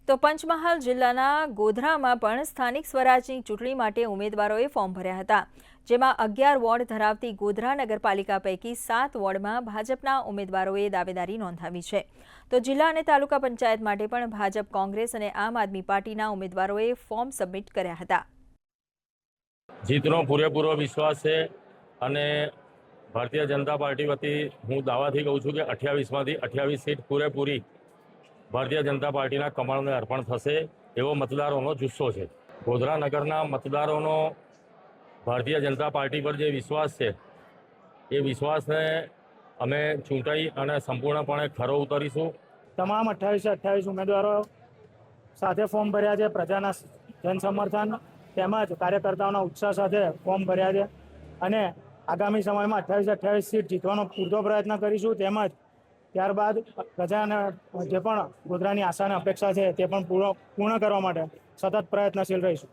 તો પંચમહાલ જિલ્લાના ગોધરામાં પણ સ્થાનિક સ્વરાજની ચૂંટણી માટે ઉમેદવારોએ ફોર્મ ભર્યા હતા, જેમાં 11 વોર્ડ ધરાવતી ગોધરા નગરપાલિકા પૈકી 7 વોર્ડમાં ભાજપના ઉમેદવારોએ દાવેદારી નોંધાવી છે. તો જિલ્લા અને તાલુકા પંચાયત માટે પણ ભાજપ, કોંગ્રેસ અને આમ આદમી પાર્ટીના ઉમેદવારોએ ફોર્મ સબમિટ કર્યા હતા. જીતનો પૂરેપૂરો વિશ્વાસ છે અને ભારતીય જનતા પાર્ટી વતી હું દાવાથી કહું છું કે 28માંથી 28 સીટ પૂરેપૂરી ભારતીય જનતા પાર્ટીના કમળને અર્પણ થશે એવો મતદારોનો જુસ્સો છે. ગોધરા નગરના મતદારોનો ભારતીય જનતા પાર્ટી પર જે વિશ્વાસ છે એ વિશ્વાસને અમે ચૂંટાઈ અને સંપૂર્ણપણે ખરો ઉતરીશું. તમામ 28 ઉમેદવારો સાથે ફોર્મ ભર્યા છે. પ્રજાના જનસમર્થન તેમજ કાર્યકર્તાઓના ઉત્સાહ સાથે ફોર્મ ભર્યા છે અને આગામી સમયમાં 28 સીટ જીતવાનો પૂરતો પ્રયત્ન કરીશું. તેમજ ત્યારબાદ પ્રજાને જે પણ ગોધરાની આશા અને અપેક્ષા છે તે પણ પૂર્ણ કરવા માટે સતત પ્રયત્નશીલ રહીશું.